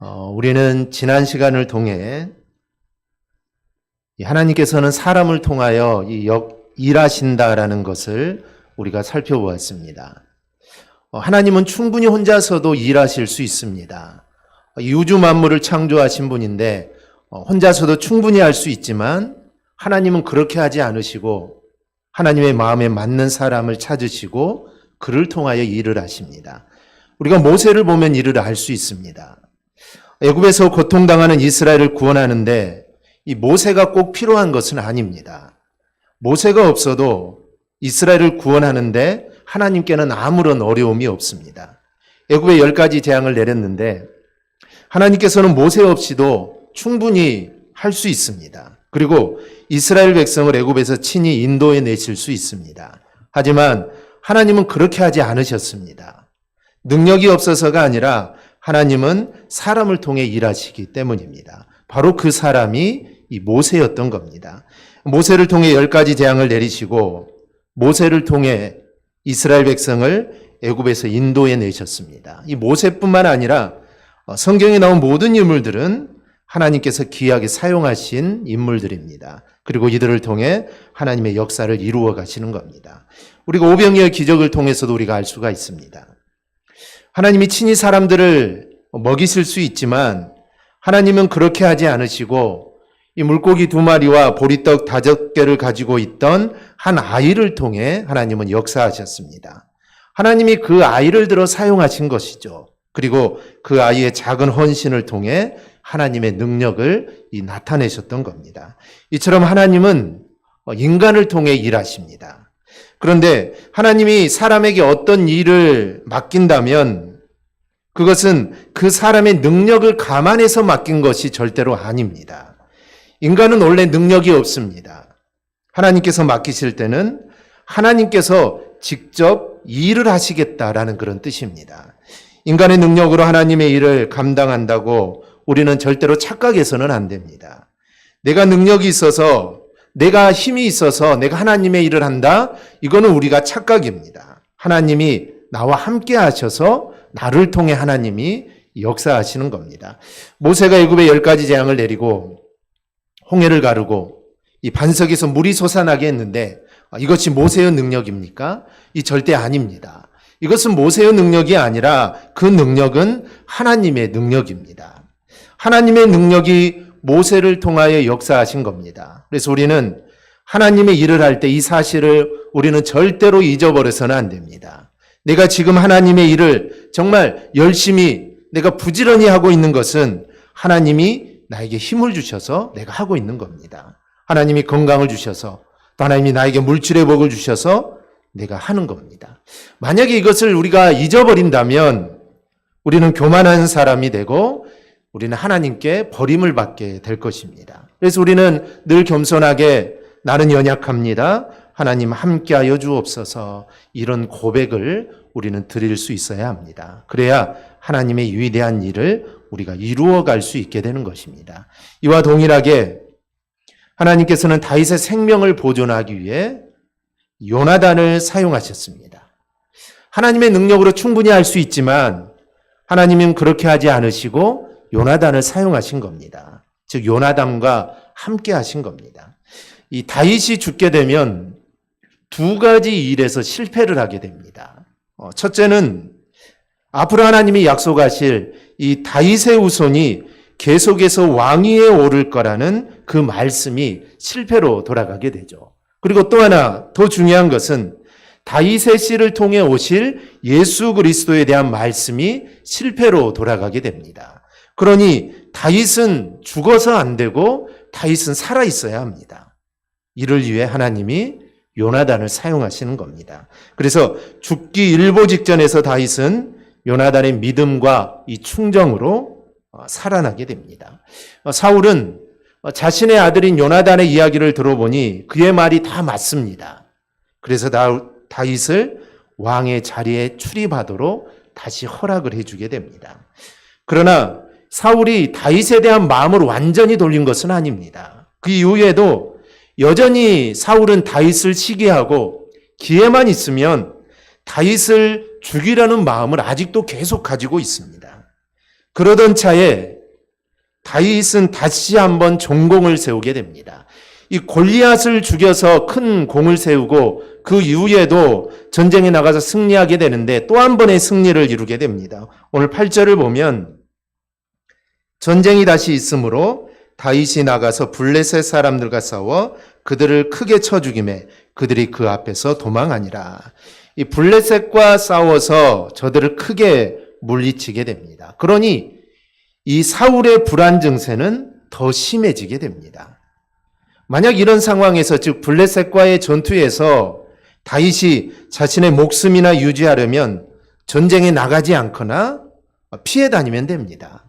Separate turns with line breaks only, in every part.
우리는 지난 시간을 통해 하나님께서는 사람을 통하여 일하신다라는 것을 우리가 살펴보았습니다. 하나님은 충분히 혼자서도 일하실 수 있습니다. 이 우주 만물을 창조하신 분인데 혼자서도 충분히 할 수 있지만 하나님은 그렇게 하지 않으시고 하나님의 마음에 맞는 사람을 찾으시고 그를 통하여 일을 하십니다. 우리가 모세를 보면 일을 알 수 있습니다. 애굽에서 고통당하는 이스라엘을 구원하는데 이 모세가 꼭 필요한 것은 아닙니다. 모세가 없어도 이스라엘을 구원하는데 하나님께는 아무런 어려움이 없습니다. 애굽에 10가지 재앙을 내렸는데 하나님께서는 모세 없이도 충분히 할 수 있습니다. 그리고 이스라엘 백성을 애굽에서 친히 인도해 내실 수 있습니다. 하지만 하나님은 그렇게 하지 않으셨습니다. 능력이 없어서가 아니라 하나님은 사람을 통해 일하시기 때문입니다. 바로 그 사람이 이 모세였던 겁니다. 모세를 통해 10가지 재앙을 내리시고 모세를 통해 이스라엘 백성을 애굽에서 인도해 내셨습니다. 이 모세뿐만 아니라 성경에 나온 모든 인물들은 하나님께서 귀하게 사용하신 인물들입니다. 그리고 이들을 통해 하나님의 역사를 이루어 가시는 겁니다. 우리가 오병이어 기적을 통해서도 우리가 알 수가 있습니다. 하나님이 친히 사람들을 먹이실 수 있지만 하나님은 그렇게 하지 않으시고 이 물고기 2마리와 보리떡 5개를 가지고 있던 한 아이를 통해 하나님은 역사하셨습니다. 하나님이 그 아이를 들어 사용하신 것이죠. 그리고 그 아이의 작은 헌신을 통해 하나님의 능력을 나타내셨던 겁니다. 이처럼 하나님은 인간을 통해 일하십니다. 그런데 하나님이 사람에게 어떤 일을 맡긴다면 그것은 그 사람의 능력을 감안해서 맡긴 것이 절대로 아닙니다. 인간은 원래 능력이 없습니다. 하나님께서 맡기실 때는 하나님께서 직접 일을 하시겠다라는 그런 뜻입니다. 인간의 능력으로 하나님의 일을 감당한다고 우리는 절대로 착각해서는 안 됩니다. 내가 능력이 있어서 내가 힘이 있어서 내가 하나님의 일을 한다? 이거는 우리가 착각입니다. 하나님이 나와 함께 하셔서 나를 통해 하나님이 역사하시는 겁니다. 모세가 애굽에 10가지 재앙을 내리고 홍해를 가르고 이 반석에서 물이 솟아나게 했는데 이것이 모세의 능력입니까? 이 절대 아닙니다. 이것은 모세의 능력이 아니라 그 능력은 하나님의 능력입니다. 하나님의 능력이 모세를 통하여 역사하신 겁니다. 그래서 우리는 하나님의 일을 할 때 이 사실을 우리는 절대로 잊어버려서는 안 됩니다. 내가 지금 하나님의 일을 정말 열심히 내가 부지런히 하고 있는 것은 하나님이 나에게 힘을 주셔서 내가 하고 있는 겁니다. 하나님이 건강을 주셔서 또 하나님이 나에게 물질의 복을 주셔서 내가 하는 겁니다. 만약에 이것을 우리가 잊어버린다면 우리는 교만한 사람이 되고 우리는 하나님께 버림을 받게 될 것입니다. 그래서 우리는 늘 겸손하게 나는 연약합니다. 하나님 함께하여 주옵소서 이런 고백을 우리는 드릴 수 있어야 합니다. 그래야 하나님의 위대한 일을 우리가 이루어 갈 수 있게 되는 것입니다. 이와 동일하게 하나님께서는 다윗의 생명을 보존하기 위해 요나단을 사용하셨습니다. 하나님의 능력으로 충분히 할 수 있지만 하나님은 그렇게 하지 않으시고 요나단을 사용하신 겁니다. 즉 요나단과 함께 하신 겁니다. 이 다윗이 죽게 되면 2가지 일에서 실패를 하게 됩니다. 첫째는 앞으로 하나님이 약속하실 이 다윗의 후손이 계속해서 왕위에 오를 거라는 그 말씀이 실패로 돌아가게 되죠. 그리고 또 하나 더 중요한 것은 다윗의 씨를 통해 오실 예수 그리스도에 대한 말씀이 실패로 돌아가게 됩니다. 그러니 다윗은 죽어서 안 되고 다윗은 살아 있어야 합니다. 이를 위해 하나님이 요나단을 사용하시는 겁니다. 그래서 죽기 일보 직전에서 다윗은 요나단의 믿음과 이 충정으로 살아나게 됩니다. 사울은 자신의 아들인 요나단의 이야기를 들어보니 그의 말이 다 맞습니다. 그래서 다윗을 왕의 자리에 출입하도록 다시 허락을 해주게 됩니다. 그러나 사울이 다윗에 대한 마음을 완전히 돌린 것은 아닙니다. 그 이후에도 여전히 사울은 다윗을 시기하고 기회만 있으면 다윗을 죽이려는 마음을 아직도 계속 가지고 있습니다. 그러던 차에 다윗은 다시 한번 종공을 세우게 됩니다. 이 골리앗을 죽여서 큰 공을 세우고 그 이후에도 전쟁에 나가서 승리하게 되는데 또 한 번의 승리를 이루게 됩니다. 오늘 8절을 보면 전쟁이 다시 있으므로 다윗이 나가서 블레셋 사람들과 싸워 그들을 크게 쳐 죽이매 그들이 그 앞에서 도망하니라. 이 블레셋과 싸워서 저들을 크게 물리치게 됩니다. 그러니 이 사울의 불안 증세는 더 심해지게 됩니다. 만약 이런 상황에서 즉 블레셋과의 전투에서 다윗이 자신의 목숨이나 유지하려면 전쟁에 나가지 않거나 피해 다니면 됩니다.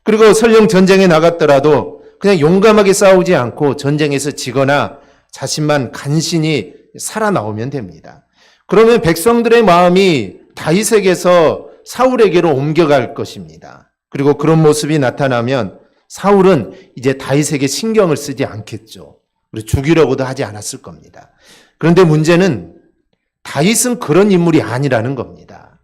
그리고 설령 전쟁에 나갔더라도 그냥 용감하게 싸우지 않고 전쟁에서 지거나 자신만 간신히 살아나오면 됩니다. 그러면 백성들의 마음이 다윗에게서 사울에게로 옮겨갈 것입니다. 그리고 그런 모습이 나타나면 사울은 이제 다윗에게 신경을 쓰지 않겠죠. 그리고 죽이려고도 하지 않았을 겁니다. 그런데 문제는 다윗은 그런 인물이 아니라는 겁니다.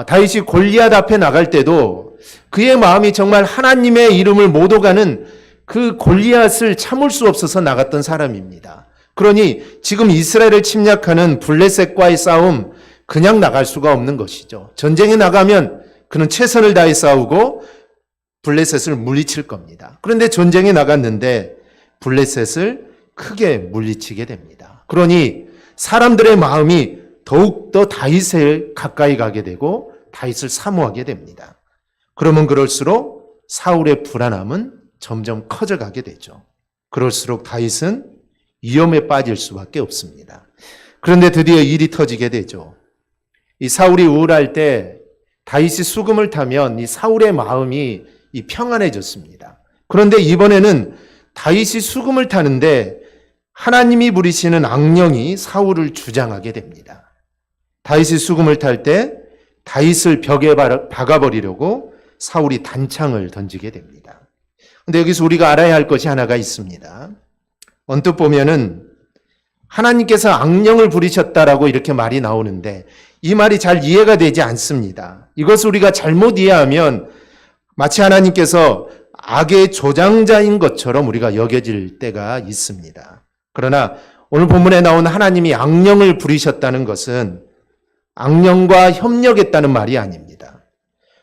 다윗이 골리앗 앞에 나갈 때도 그의 마음이 정말 하나님의 이름을 못 오가는 그 골리앗을 참을 수 없어서 나갔던 사람입니다. 그러니 지금 이스라엘을 침략하는 블레셋과의 싸움 그냥 나갈 수가 없는 것이죠. 전쟁에 나가면 그는 최선을 다해 싸우고 블레셋을 물리칠 겁니다. 그런데 전쟁에 나갔는데 블레셋을 크게 물리치게 됩니다. 그러니 사람들의 마음이 더욱더 다윗에 가까이 가게 되고 다윗을 사모하게 됩니다. 그러면 그럴수록 사울의 불안함은 점점 커져가게 되죠. 그럴수록 다윗은 위험에 빠질 수밖에 없습니다. 그런데 드디어 일이 터지게 되죠. 이 사울이 우울할 때 다윗이 수금을 타면 이 사울의 마음이 평안해졌습니다. 그런데 이번에는 다윗이 수금을 타는데 하나님이 부리시는 악령이 사울을 주장하게 됩니다. 다윗이 수금을 탈 때 다윗을 벽에 박아버리려고 사울이 단창을 던지게 됩니다. 그런데 여기서 우리가 알아야 할 것이 하나가 있습니다. 언뜻 보면은 하나님께서 악령을 부리셨다라고 이렇게 말이 나오는데 이 말이 잘 이해가 되지 않습니다. 이것을 우리가 잘못 이해하면 마치 하나님께서 악의 조장자인 것처럼 우리가 여겨질 때가 있습니다. 그러나 오늘 본문에 나온 하나님이 악령을 부리셨다는 것은 악령과 협력했다는 말이 아닙니다.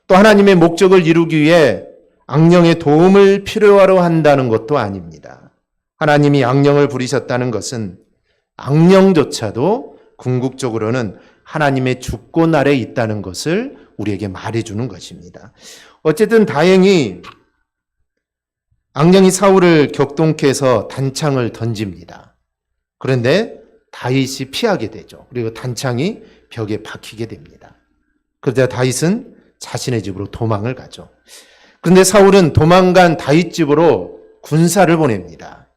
또 하나님의 목적을 이루기 위해 악령의 도움을 필요로 한다는 것도 아닙니다. 하나님이 악령을 부리셨다는 것은 악령조차도 궁극적으로는 하나님의 주권 아래 있다는 것을 우리에게 말해주는 것입니다. 어쨌든 다행히 악령이 사울을 격동케 해서 단창을 던집니다. 그런데 다윗이 피하게 되죠. 그리고 단창이 벽에 박히게 됩니다. 그러자 다윗은 자신의 집으로 도망을 가죠. 그런데 사울은 도망간 다윗 집으로 군사를 보냅니다.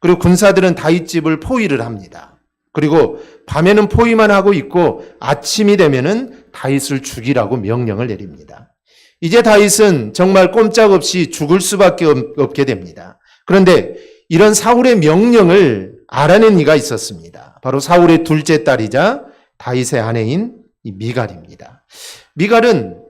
그리고 군사들은 다윗 집을 포위를 합니다. 그리고 밤에는 포위만 하고 있고 아침이 되면은 다윗을 죽이라고 명령을 내립니다. 이제 다윗은 정말 꼼짝없이 죽을 수밖에 없게 됩니다. 그런데 이런 사울의 명령을 알아낸 이가 있었습니다. 바로 사울의 둘째 딸이자 다윗의 아내인 미갈입니다. 미갈은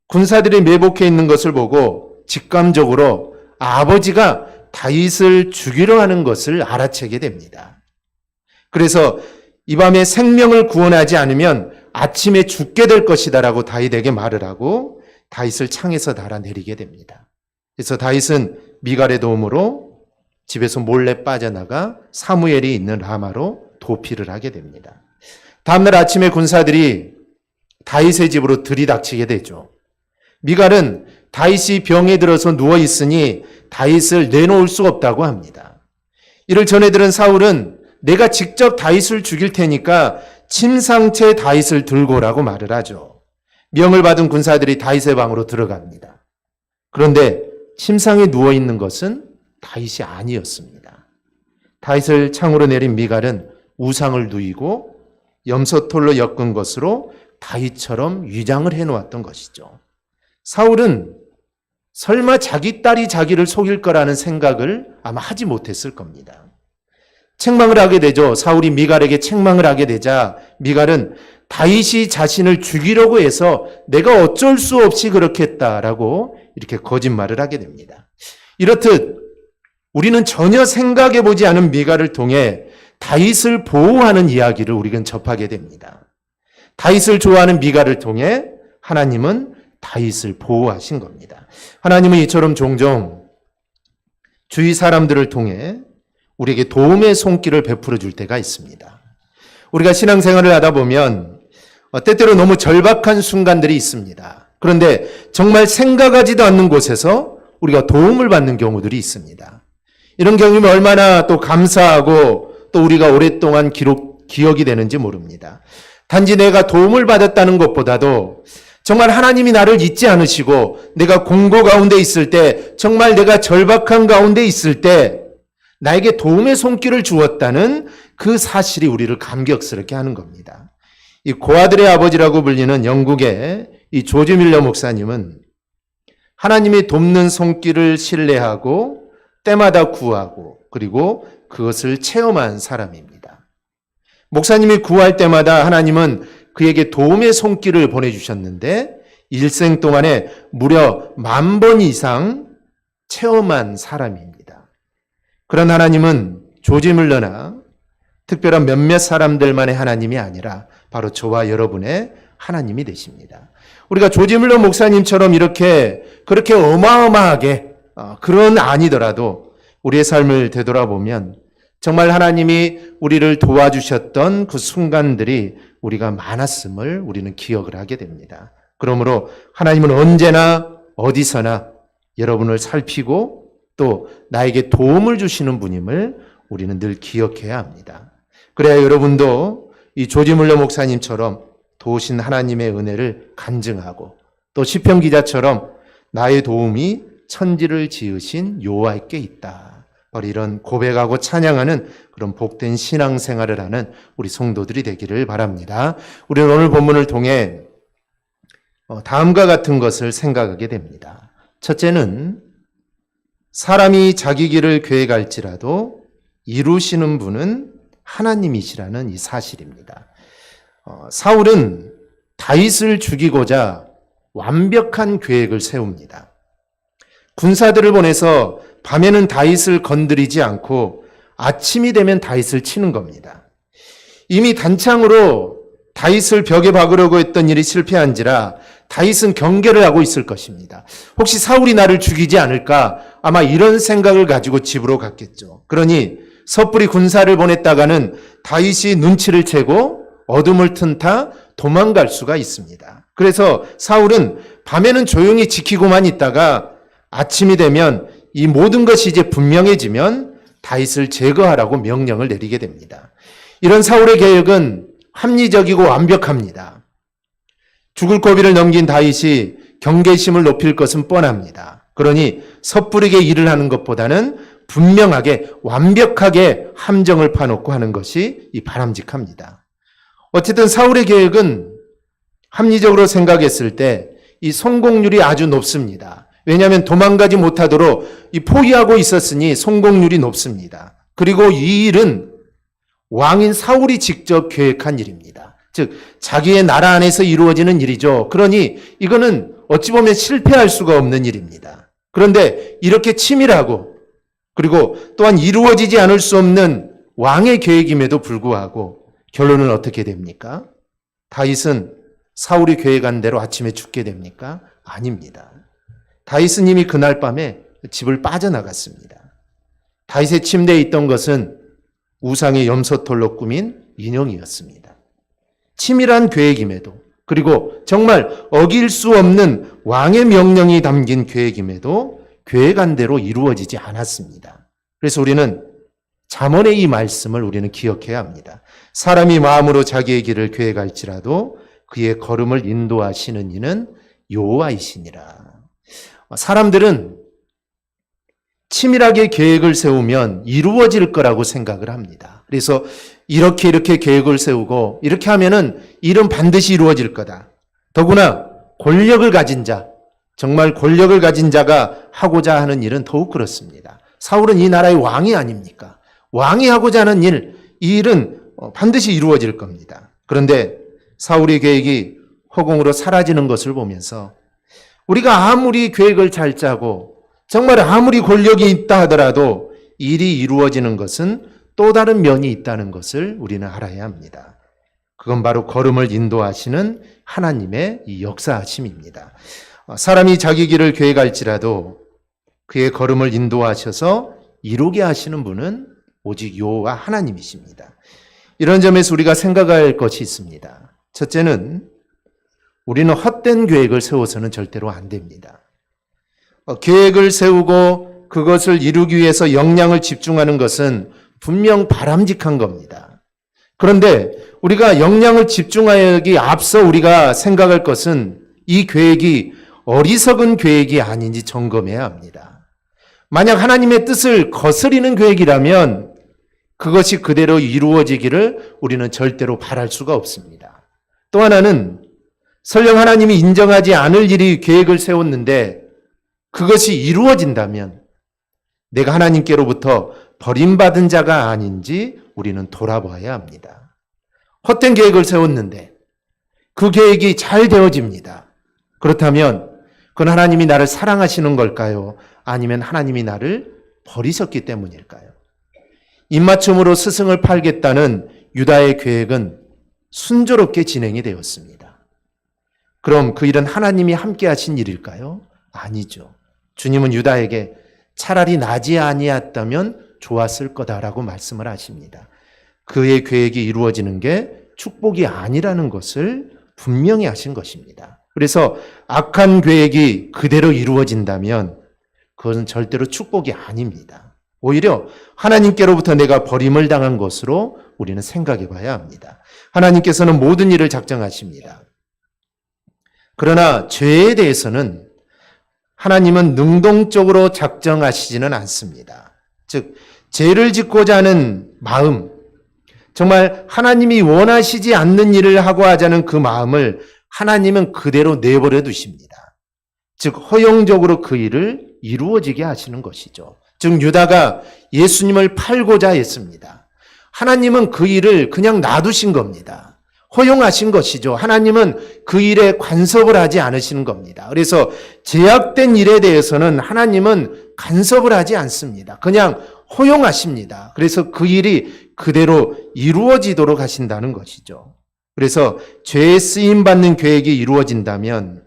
군사들이 매복해 있는 것을 보고 직감적으로 아버지가 다윗을 죽이려 하는 것을 알아채게 됩니다. 그래서 이 밤에 생명을 구원하지 않으면 아침에 죽게 될 것이다라고 다윗에게 말을 하고 다윗을 창에서 달아내리게 됩니다. 그래서 다윗은 미갈의 도움으로 집에서 몰래 빠져나가 사무엘이 있는 라마로 도피를 하게 됩니다. 다음날 아침에 군사들이 다윗의 집으로 들이닥치게 되죠. 미갈은 다윗이 병에 들어서 누워 있으니 다윗을 내놓을 수 없다고 합니다. 이를 전해 들은 사울은 내가 직접 다윗을 죽일 테니까 침상째 다윗을 들고 오라고 말을 하죠. 명을 받은 군사들이 다윗의 방으로 들어갑니다. 그런데 침상에 누워 있는 것은 다윗이 아니었습니다. 다윗을 창으로 내린 미갈은 우상을 누이고 염소털로 엮은 것으로 다윗처럼 위장을 해놓았던 것이죠. 사울은 설마 자기 딸이 자기를 속일 거라는 생각을 아마 하지 못했을 겁니다. 책망을 하게 되죠. 사울이 미갈에게 책망을 하게 되자 미갈은 다윗이 자신을 죽이려고 해서 내가 어쩔 수 없이 그렇게 했다라고 이렇게 거짓말을 하게 됩니다. 이렇듯 우리는 전혀 생각해 보지 않은 미가를 통해 다윗을 보호하는 이야기를 우리는 접하게 됩니다. 다윗을 좋아하는 미가를 통해 하나님은 다윗을 보호하신 겁니다. 하나님은 이처럼 종종 주위 사람들을 통해 우리에게 도움의 손길을 베풀어 줄 때가 있습니다. 우리가 신앙생활을 하다 보면 때때로 너무 절박한 순간들이 있습니다. 그런데 정말 생각하지도 않는 곳에서 우리가 도움을 받는 경우들이 있습니다. 이런 경우면 얼마나 또 감사하고 또 우리가 오랫동안 기억이 되는지 모릅니다. 단지 내가 도움을 받았다는 것보다도 정말 하나님이 나를 잊지 않으시고 내가 공고 가운데 있을 때, 정말 내가 절박한 가운데 있을 때 나에게 도움의 손길을 주었다는 그 사실이 우리를 감격스럽게 하는 겁니다. 이 고아들의 아버지라고 불리는 영국의 이 조지 밀러 목사님은 하나님이 돕는 손길을 신뢰하고 때마다 구하고 그리고 그것을 체험한 사람입니다. 목사님이 구할 때마다 하나님은 그에게 도움의 손길을 보내주셨는데 일생 동안에 무려 10,000번 이상 체험한 사람입니다. 그런 하나님은 조지 밀러나 특별한 몇몇 사람들만의 하나님이 아니라 바로 저와 여러분의 하나님이 되십니다. 우리가 조지 밀러 목사님처럼 그렇게 어마어마하게 그런 아니더라도 우리의 삶을 되돌아보면 정말 하나님이 우리를 도와주셨던 그 순간들이 우리가 많았음을 우리는 기억을 하게 됩니다. 그러므로 하나님은 언제나 어디서나 여러분을 살피고 또 나에게 도움을 주시는 분임을 우리는 늘 기억해야 합니다. 그래야 여러분도 이 조지 밀러 목사님처럼 도우신 하나님의 은혜를 간증하고 또 시편 기자처럼 나의 도움이 천지를 지으신 여호와께 있다. 바로 이런 고백하고 찬양하는 그런 복된 신앙생활을 하는 우리 성도들이 되기를 바랍니다. 우리는 오늘 본문을 통해 다음과 같은 것을 생각하게 됩니다. 첫째는 사람이 자기 길을 계획할지라도 이루시는 분은 하나님이시라는 이 사실입니다. 사울은 다윗을 죽이고자 완벽한 계획을 세웁니다. 군사들을 보내서 밤에는 다윗을 건드리지 않고 아침이 되면 다윗을 치는 겁니다. 이미 단창으로 다윗을 벽에 박으려고 했던 일이 실패한지라 다윗은 경계를 하고 있을 것입니다. 혹시 사울이 나를 죽이지 않을까? 아마 이런 생각을 가지고 집으로 갔겠죠. 그러니 섣불리 군사를 보냈다가는 다윗이 눈치를 채고 어둠을 틈타 도망갈 수가 있습니다. 그래서 사울은 밤에는 조용히 지키고만 있다가 아침이 되면 이 모든 것이 이제 분명해지면 다윗을 제거하라고 명령을 내리게 됩니다. 이런 사울의 계획은 합리적이고 완벽합니다. 죽을 고비를 넘긴 다윗이 경계심을 높일 것은 뻔합니다. 그러니 섣부르게 일을 하는 것보다는 분명하게 완벽하게 함정을 파놓고 하는 것이 바람직합니다. 어쨌든 사울의 계획은 합리적으로 생각했을 때 이 성공률이 아주 높습니다. 왜냐하면 도망가지 못하도록 포위하고 있었으니 성공률이 높습니다. 그리고 이 일은 왕인 사울이 직접 계획한 일입니다. 즉 자기의 나라 안에서 이루어지는 일이죠. 그러니 이거는 어찌 보면 실패할 수가 없는 일입니다. 그런데 이렇게 치밀하고 그리고 또한 이루어지지 않을 수 없는 왕의 계획임에도 불구하고 결론은 어떻게 됩니까? 다윗은 사울이 계획한 대로 아침에 죽게 됩니까? 아닙니다. 다윗은 이미 그날 밤에 집을 빠져나갔습니다. 다윗의 침대에 있던 것은 우상의 염소털로 꾸민 인형이었습니다. 치밀한 계획임에도 그리고 정말 어길 수 없는 왕의 명령이 담긴 계획임에도 계획한 대로 이루어지지 않았습니다. 그래서 우리는 잠언의 이 말씀을 우리는 기억해야 합니다. 사람이 마음으로 자기의 길을 계획할지라도 그의 걸음을 인도하시는 이는 여호와이시니라. 사람들은 치밀하게 계획을 세우면 이루어질 거라고 생각을 합니다. 그래서 이렇게 계획을 세우고 이렇게 하면은 일은 반드시 이루어질 거다. 더구나 권력을 가진 자, 정말 권력을 가진 자가 하고자 하는 일은 더욱 그렇습니다. 사울은 이 나라의 왕이 아닙니까? 왕이 하고자 하는 일, 이 일은 반드시 이루어질 겁니다. 그런데 사울의 계획이 허공으로 사라지는 것을 보면서 우리가 아무리 계획을 잘 짜고 정말 아무리 권력이 있다 하더라도 일이 이루어지는 것은 또 다른 면이 있다는 것을 우리는 알아야 합니다. 그건 바로 걸음을 인도하시는 하나님의 이 역사하심입니다. 사람이 자기 길을 계획할지라도 그의 걸음을 인도하셔서 이루게 하시는 분은 오직 여호와 하나님이십니다. 이런 점에서 우리가 생각할 것이 있습니다. 첫째는 우리는 헛된 계획을 세워서는 절대로 안 됩니다. 계획을 세우고 그것을 이루기 위해서 역량을 집중하는 것은 분명 바람직한 겁니다. 그런데 우리가 역량을 집중하기 앞서 우리가 생각할 것은 이 계획이 어리석은 계획이 아닌지 점검해야 합니다. 만약 하나님의 뜻을 거스리는 계획이라면 그것이 그대로 이루어지기를 우리는 절대로 바랄 수가 없습니다. 또 하나는 설령 하나님이 인정하지 않을 일이 계획을 세웠는데 그것이 이루어진다면 내가 하나님께로부터 버림받은 자가 아닌지 우리는 돌아봐야 합니다. 헛된 계획을 세웠는데 그 계획이 잘 되어집니다. 그렇다면 그건 하나님이 나를 사랑하시는 걸까요? 아니면 하나님이 나를 버리셨기 때문일까요? 입맞춤으로 스승을 팔겠다는 유다의 계획은 순조롭게 진행이 되었습니다. 그럼 그 일은 하나님이 함께 하신 일일까요? 아니죠. 주님은 유다에게 차라리 나지 아니었다면 좋았을 거다라고 말씀을 하십니다. 그의 계획이 이루어지는 게 축복이 아니라는 것을 분명히 하신 것입니다. 그래서 악한 계획이 그대로 이루어진다면 그것은 절대로 축복이 아닙니다. 오히려 하나님께로부터 내가 버림을 당한 것으로 우리는 생각해 봐야 합니다. 하나님께서는 모든 일을 작정하십니다. 그러나 죄에 대해서는 하나님은 능동적으로 작정하시지는 않습니다. 즉, 죄를 짓고자 하는 마음, 정말 하나님이 원하시지 않는 일을 하고 하자는 그 마음을 하나님은 그대로 내버려 두십니다. 즉, 허용적으로 그 일을 이루어지게 하시는 것이죠. 즉, 유다가 예수님을 팔고자 했습니다. 하나님은 그 일을 그냥 놔두신 겁니다. 허용하신 것이죠. 하나님은 그 일에 간섭을 하지 않으시는 겁니다. 그래서 제약된 일에 대해서는 하나님은 간섭을 하지 않습니다. 그냥 허용하십니다. 그래서 그 일이 그대로 이루어지도록 하신다는 것이죠. 그래서 죄에 쓰임받는 계획이 이루어진다면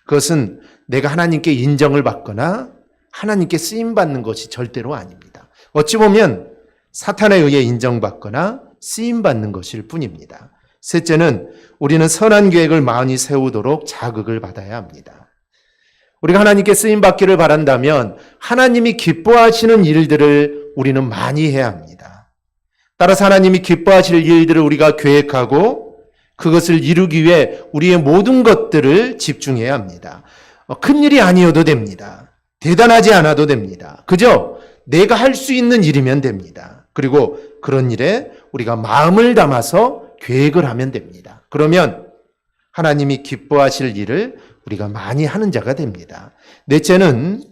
그것은 내가 하나님께 인정을 받거나 하나님께 쓰임받는 것이 절대로 아닙니다. 어찌 보면 사탄에 의해 인정받거나 쓰임받는 것일 뿐입니다. 셋째는 우리는 선한 계획을 마음이 세우도록 자극을 받아야 합니다. 우리가 하나님께 쓰임받기를 바란다면 하나님이 기뻐하시는 일들을 우리는 많이 해야 합니다. 따라서 하나님이 기뻐하실 일들을 우리가 계획하고 그것을 이루기 위해 우리의 모든 것들을 집중해야 합니다. 큰 일이 아니어도 됩니다. 대단하지 않아도 됩니다. 그저 내가 할 수 있는 일이면 됩니다. 그리고 그런 일에 우리가 마음을 담아서 계획을 하면 됩니다. 그러면 하나님이 기뻐하실 일을 우리가 많이 하는 자가 됩니다. 넷째는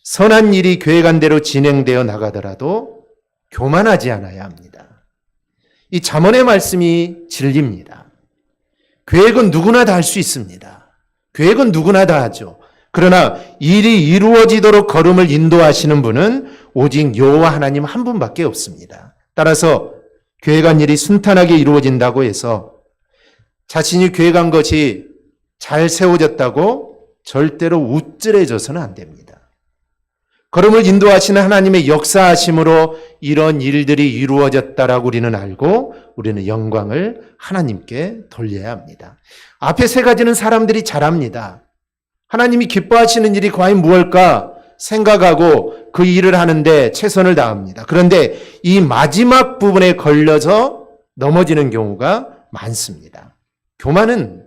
선한 일이 계획한 대로 진행되어 나가더라도 교만하지 않아야 합니다. 이 잠언의 말씀이 진리입니다. 계획은 누구나 다 할 수 있습니다. 계획은 누구나 다 하죠. 그러나 일이 이루어지도록 걸음을 인도하시는 분은 오직 여호와 하나님 한 분밖에 없습니다. 따라서 계획한 일이 순탄하게 이루어진다고 해서 자신이 계획한 것이 잘 세워졌다고 절대로 우쭐해져서는 안 됩니다. 걸음을 인도하시는 하나님의 역사하심으로 이런 일들이 이루어졌다라고 우리는 알고 우리는 영광을 하나님께 돌려야 합니다. 앞에 세 가지는 사람들이 잘합니다. 하나님이 기뻐하시는 일이 과연 무엇일까 생각하고 그 일을 하는데 최선을 다합니다. 그런데 이 마지막 부분에 걸려서 넘어지는 경우가 많습니다. 교만은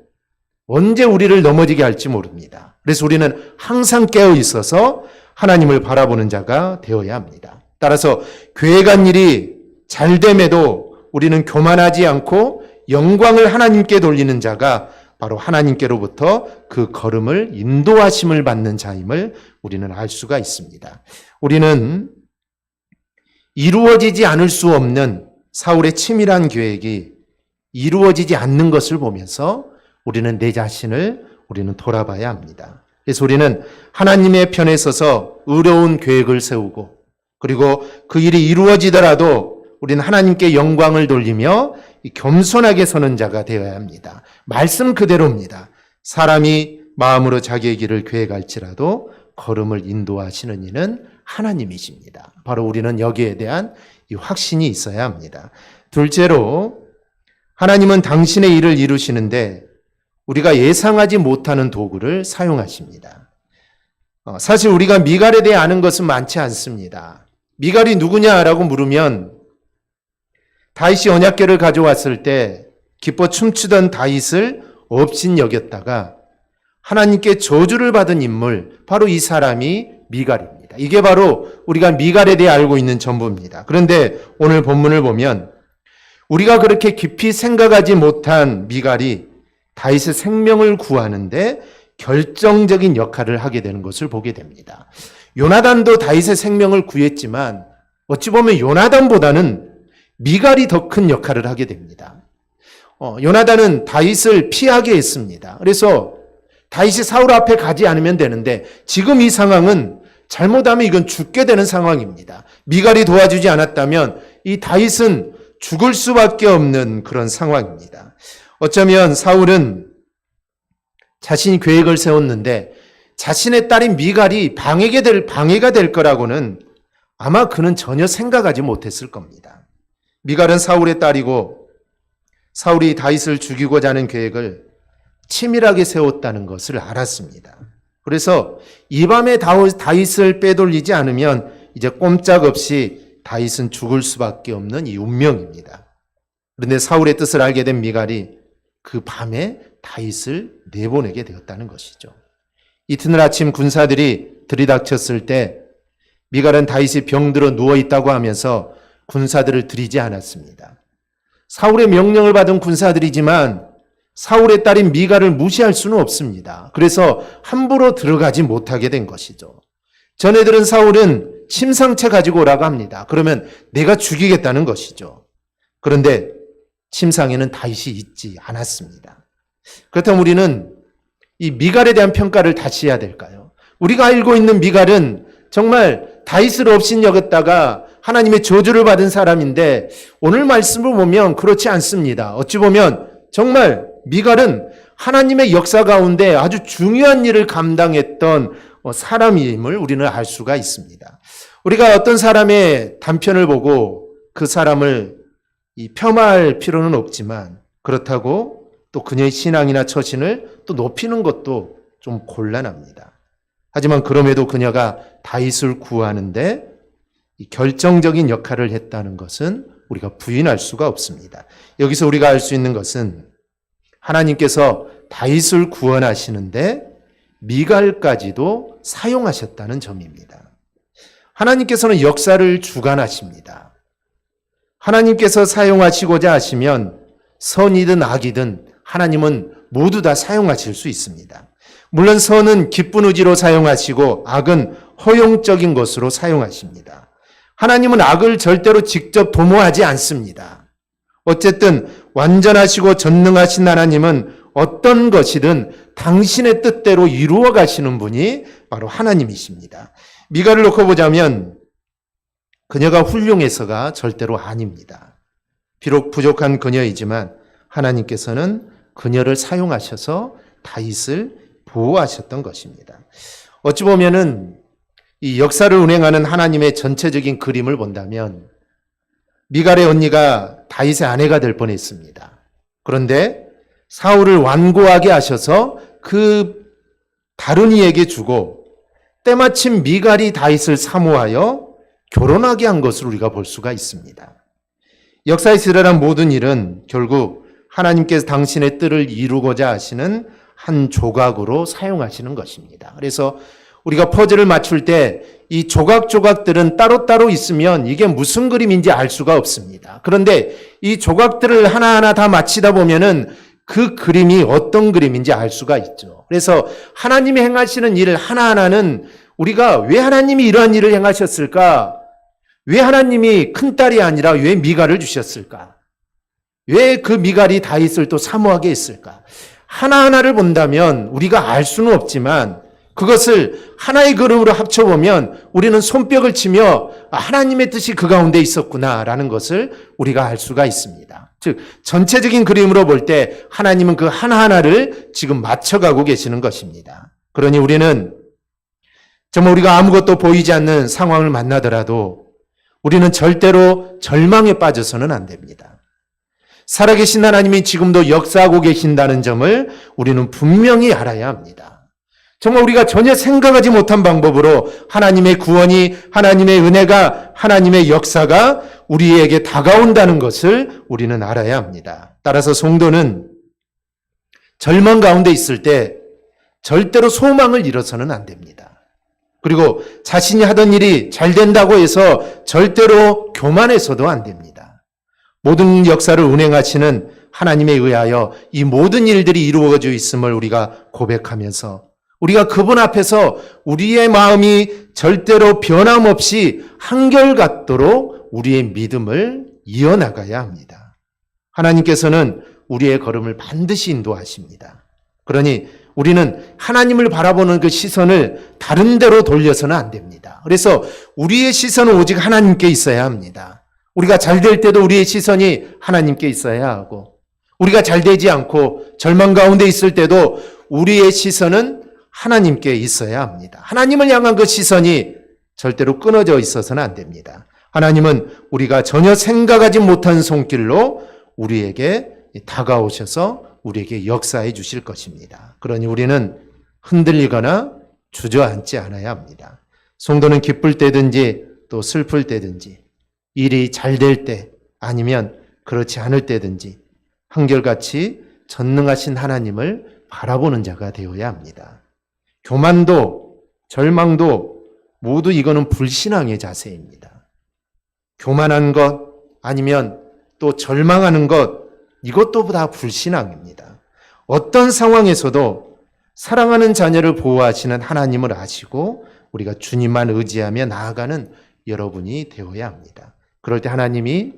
언제 우리를 넘어지게 할지 모릅니다. 그래서 우리는 항상 깨어 있어서 하나님을 바라보는 자가 되어야 합니다. 따라서 계획한 일이 잘됨에도 우리는 교만하지 않고 영광을 하나님께 돌리는 자가 바로 하나님께로부터 그 걸음을 인도하심을 받는 자임을 우리는 알 수가 있습니다. 우리는 이루어지지 않을 수 없는 사울의 치밀한 계획이 이루어지지 않는 것을 보면서 우리는 내 자신을 우리는 돌아봐야 합니다. 그래서 우리는 하나님의 편에 서서 의로운 계획을 세우고 그리고 그 일이 이루어지더라도 우리는 하나님께 영광을 돌리며 겸손하게 서는 자가 되어야 합니다. 말씀 그대로입니다. 사람이 마음으로 자기의 길을 계획할지라도 걸음을 인도하시는 이는 하나님이십니다. 바로 우리는 여기에 대한 이 확신이 있어야 합니다. 둘째로 하나님은 당신의 일을 이루시는데 우리가 예상하지 못하는 도구를 사용하십니다. 사실 우리가 미갈에 대해 아는 것은 많지 않습니다. 미갈이 누구냐라고 물으면 다윗이 언약궤를 가져왔을 때 기뻐 춤추던 다윗을 업신 여겼다가 하나님께 저주를 받은 인물, 바로 이 사람이 미갈입니다. 이게 바로 우리가 미갈에 대해 알고 있는 전부입니다. 그런데 오늘 본문을 보면 우리가 그렇게 깊이 생각하지 못한 미갈이 다윗의 생명을 구하는데 결정적인 역할을 하게 되는 것을 보게 됩니다. 요나단도 다윗의 생명을 구했지만 어찌 보면 요나단보다는 미갈이 더 큰 역할을 하게 됩니다. 요나단은 다윗을 피하게 했습니다. 그래서 다윗이 사울 앞에 가지 않으면 되는데 지금 이 상황은 잘못하면 이건 죽게 되는 상황입니다. 미갈이 도와주지 않았다면 이 다윗은 죽을 수밖에 없는 그런 상황입니다. 어쩌면 사울은 자신이 계획을 세웠는데 자신의 딸인 미갈이 방해가 될 거라고는 아마 그는 전혀 생각하지 못했을 겁니다. 미갈은 사울의 딸이고 사울이 다윗을 죽이고자 하는 계획을 치밀하게 세웠다는 것을 알았습니다. 그래서 이 밤에 다윗을 빼돌리지 않으면 이제 꼼짝없이 다윗은 죽을 수밖에 없는 이 운명입니다. 그런데 사울의 뜻을 알게 된 미갈이 그 밤에 다윗을 내보내게 되었다는 것이죠. 이튿날 아침 군사들이 들이닥쳤을 때 미갈은 다윗이 병들어 누워있다고 하면서 군사들을 들이지 않았습니다. 사울의 명령을 받은 군사들이지만 사울의 딸인 미갈을 무시할 수는 없습니다. 그래서 함부로 들어가지 못하게 된 것이죠. 전해들은 사울은 침상채 가지고 오라고 합니다. 그러면 내가 죽이겠다는 것이죠. 그런데 침상에는 다윗이 있지 않았습니다. 그렇다면 우리는 이 미갈에 대한 평가를 다시 해야 될까요? 우리가 알고 있는 미갈은 정말 다윗을 업신 여겼다가 하나님의 저주를 받은 사람인데 오늘 말씀을 보면 그렇지 않습니다. 어찌 보면 정말 미갈은 하나님의 역사 가운데 아주 중요한 일을 감당했던 사람임을 우리는 알 수가 있습니다. 우리가 어떤 사람의 단편을 보고 그 사람을 폄하할 필요는 없지만 그렇다고 또 그녀의 신앙이나 처신을 또 높이는 것도 좀 곤란합니다. 하지만 그럼에도 그녀가 다윗을 구하는데 결정적인 역할을 했다는 것은 우리가 부인할 수가 없습니다. 여기서 우리가 알 수 있는 것은 하나님께서 다윗을 구원하시는데 미갈까지도 사용하셨다는 점입니다. 하나님께서는 역사를 주관하십니다. 하나님께서 사용하시고자 하시면 선이든 악이든 하나님은 모두 다 사용하실 수 있습니다. 물론 선은 기쁜 의지로 사용하시고 악은 허용적인 것으로 사용하십니다. 하나님은 악을 절대로 직접 도모하지 않습니다. 어쨌든 완전하시고 전능하신 하나님은 어떤 것이든 당신의 뜻대로 이루어 가시는 분이 바로 하나님이십니다. 미갈을 놓고 보자면 그녀가 훌륭해서가 절대로 아닙니다. 비록 부족한 그녀이지만 하나님께서는 그녀를 사용하셔서 다윗을 보호하셨던 것입니다. 어찌 보면은 이 역사를 운행하는 하나님의 전체적인 그림을 본다면 미갈의 언니가 다윗의 아내가 될 뻔했습니다. 그런데 사울을 완고하게 하셔서 그 다른 이에게 주고 때마침 미갈이 다윗을 사모하여 결혼하게 한 것을 우리가 볼 수가 있습니다. 역사에서 일어난 모든 일은 결국 하나님께서 당신의 뜻을 이루고자 하시는 한 조각으로 사용하시는 것입니다. 그래서 우리가 퍼즐을 맞출 때 이 조각들은 따로따로 있으면 이게 무슨 그림인지 알 수가 없습니다. 그런데 이 조각들을 하나하나 다 맞히다 보면은 그 그림이 어떤 그림인지 알 수가 있죠. 그래서 하나님이 행하시는 일 하나하나는 우리가 왜 하나님이 이러한 일을 행하셨을까? 왜 하나님이 큰딸이 아니라 왜 미갈을 주셨을까? 왜 그 미갈이 다윗을 또 사모하게 했을까? 하나하나를 본다면 우리가 알 수는 없지만 그것을 하나의 그림으로 합쳐보면 우리는 손뼉을 치며 하나님의 뜻이 그 가운데 있었구나라는 것을 우리가 알 수가 있습니다. 즉 전체적인 그림으로 볼 때 하나님은 그 하나하나를 지금 맞춰가고 계시는 것입니다. 그러니 우리는 정말 우리가 아무것도 보이지 않는 상황을 만나더라도 우리는 절대로 절망에 빠져서는 안 됩니다. 살아계신 하나님이 지금도 역사하고 계신다는 점을 우리는 분명히 알아야 합니다. 정말 우리가 전혀 생각하지 못한 방법으로 하나님의 구원이, 하나님의 은혜가, 하나님의 역사가 우리에게 다가온다는 것을 우리는 알아야 합니다. 따라서 성도는 절망 가운데 있을 때 절대로 소망을 잃어서는 안 됩니다. 그리고 자신이 하던 일이 잘 된다고 해서 절대로 교만해서도 안 됩니다. 모든 역사를 운행하시는 하나님에 의하여 이 모든 일들이 이루어져 있음을 우리가 고백하면서 우리가 그분 앞에서 우리의 마음이 절대로 변함없이 한결같도록 우리의 믿음을 이어나가야 합니다. 하나님께서는 우리의 걸음을 반드시 인도하십니다. 그러니 우리는 하나님을 바라보는 그 시선을 다른 데로 돌려서는 안 됩니다. 그래서 우리의 시선은 오직 하나님께 있어야 합니다. 우리가 잘 될 때도 우리의 시선이 하나님께 있어야 하고 우리가 잘 되지 않고 절망 가운데 있을 때도 우리의 시선은 하나님께 있어야 합니다. 하나님을 향한 그 시선이 절대로 끊어져 있어서는 안 됩니다. 하나님은 우리가 전혀 생각하지 못한 손길로 우리에게 다가오셔서 우리에게 역사해 주실 것입니다. 그러니 우리는 흔들리거나 주저앉지 않아야 합니다. 성도는 기쁠 때든지 또 슬플 때든지 일이 잘 될 때 아니면 그렇지 않을 때든지 한결같이 전능하신 하나님을 바라보는 자가 되어야 합니다. 교만도 절망도 모두 이거는 불신앙의 자세입니다. 교만한 것 아니면 또 절망하는 것 이것도 다 불신앙입니다. 어떤 상황에서도 사랑하는 자녀를 보호하시는 하나님을 아시고 우리가 주님만 의지하며 나아가는 여러분이 되어야 합니다. 그럴 때 하나님이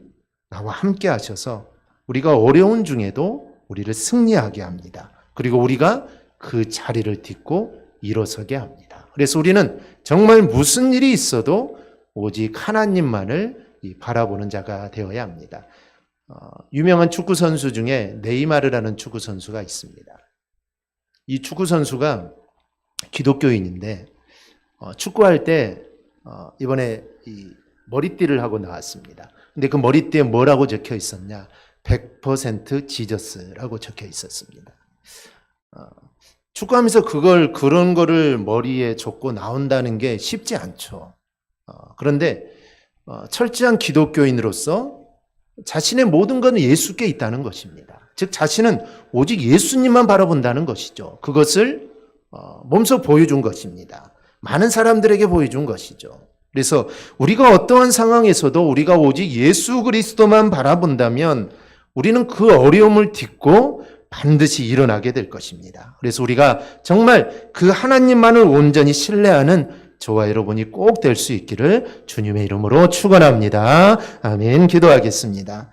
나와 함께 하셔서 우리가 어려운 중에도 우리를 승리하게 합니다. 그리고 우리가 그 자리를 딛고 일어서게 합니다. 그래서 우리는 정말 무슨 일이 있어도 오직 하나님만을 바라보는 자가 되어야 합니다. 유명한 축구 선수 중에 네이마르라는 축구 선수가 있습니다. 이 축구 선수가 기독교인인데 축구할 때 이번에 이 머리띠를 하고 나왔습니다. 근데 그 머리띠에 뭐라고 적혀 있었냐? 100% 지저스라고 적혀 있었습니다. 축구하면서 그런 거를 머리에 줬고 나온다는 게 쉽지 않죠. 그런데 철저한 기독교인으로서 자신의 모든 것은 예수께 있다는 것입니다. 즉 자신은 오직 예수님만 바라본다는 것이죠. 그것을 몸소 보여준 것입니다. 많은 사람들에게 보여준 것이죠. 그래서 우리가 어떠한 상황에서도 우리가 오직 예수 그리스도만 바라본다면 우리는 그 어려움을 딛고 반드시 일어나게 될 것입니다. 그래서 우리가 정말 그 하나님만을 온전히 신뢰하는 저와 여러분이 꼭 될 수 있기를 주님의 이름으로 축원합니다. 아멘. 기도하겠습니다.